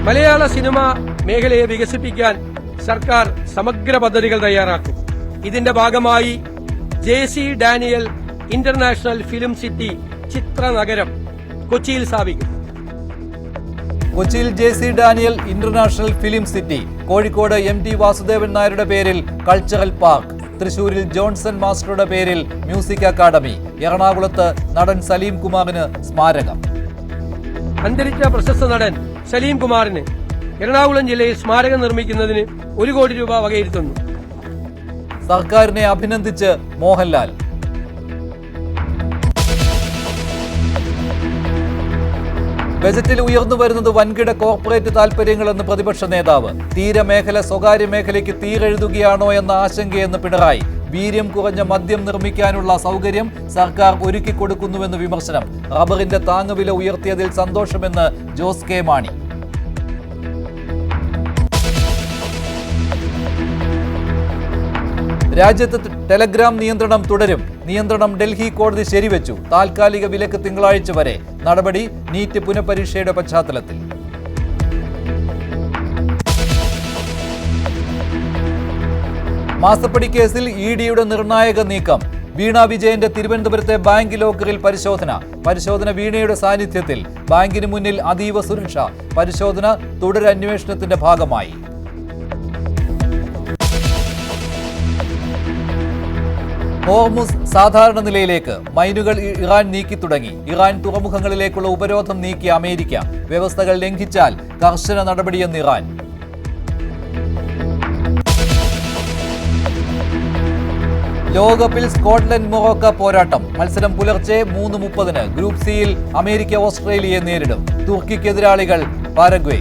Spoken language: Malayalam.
മലയാള സിനിമ മേഖലയെ വികസിപ്പിക്കാൻ സർക്കാർ സമഗ്ര പദ്ധതികൾ തയ്യാറാക്കും. ഇതിന്റെ ഭാഗമായി JC Daniel international film city ചിത്രനഗരം കൊച്ചിയിൽ സ്ഥാപിക്കും. കൊച്ചിയിൽ JC Daniel international film city, Kozhikode MT Vasudevan നായരുടെ പേരിൽ കൾച്ചറൽ പാർക്ക്, തൃശൂരിൽ ജോൺസൺ മാസ്റ്ററുടെ പേരിൽ മ്യൂസിക് അക്കാദമി, എറണാകുളത്ത് നടൻ സലീം കുമാറിന് സ്മാരകം. അന്തരിച്ച പ്രശസ്ത നടൻ സലീം കുമാറിന് എറണാകുളം ജില്ലയിൽ സ്മാരകം നിർമ്മിക്കുന്നതിന് 1 കോടി രൂപ വകയിരുത്തുന്നു. സർക്കാരിനെ അഭിനന്ദിച്ച് മോഹൻലാൽ. ബജറ്റിൽ ഉയർന്നു വരുന്നത് വൻകിട കോർപ്പറേറ്റ് താൽപര്യങ്ങളെന്ന് പ്രതിപക്ഷ നേതാവ്. തീരമേഖല സ്വകാര്യ മേഖലയ്ക്ക് തീരെഴുതുകയാണോ എന്ന ആശങ്കയെന്ന് പിണറായി. വീര്യം കുറഞ്ഞ മദ്യം നിർമ്മിക്കാനുള്ള സൗകര്യം സർക്കാർ ഒരുക്കി കൊടുക്കുന്നുവെന്ന് വിമർശനം. റബ്ബറിന്റെ താങ്ങുവില ഉയർത്തിയതിൽ സന്തോഷമെന്ന് ജോസ് കെ മാണി. രാജ്യത്ത് ടെലഗ്രാം നിയന്ത്രണം തുടരും. നിയന്ത്രണം ഡൽഹി കോടതി ശരിവെച്ചു. താൽക്കാലിക വിലക്ക് തിങ്കളാഴ്ച വരെ. നടപടി നീറ്റ് പുനഃപരീക്ഷയുടെ പശ്ചാത്തലത്തിൽ. മാസപ്പടി കേസിൽ EDയുടെ നിർണായക നീക്കം. വീണ വിജയന്റെ തിരുവനന്തപുരത്തെ ബാങ്ക് ലോക്കറിൽ പരിശോധന വീണയുടെ സാന്നിധ്യത്തിൽ. ബാങ്കിന് മുന്നിൽ അതീവ സുരക്ഷ. പരിശോധന തുടരന്വേഷണത്തിന്റെ ഭാഗമായി. ഹോർമുസ് സാധാരണ നിലയിലേക്ക്. മൈനുകൾ ഇറാൻ നീക്കി തുടങ്ങി. ഇറാൻ തുറമുഖങ്ങളിലേക്കുള്ള ഉപരോധം നീക്കി അമേരിക്ക. വ്യവസ്ഥകൾ ലംഘിച്ചാൽ കർശന നടപടിയെന്ന് ഇറാൻ. ലോകകപ്പിൽ സ്കോട്ട്ലൻഡ് മൊറോക്ക പോരാട്ടം. മത്സരം പുലർച്ചെ 3:30. ഗ്രൂപ്പ് സിയിൽ അമേരിക്ക ഓസ്ട്രേലിയയെ നേരിടും. തുർക്കിക്ക് എതിരാളികൾ പാരഗ്വേ.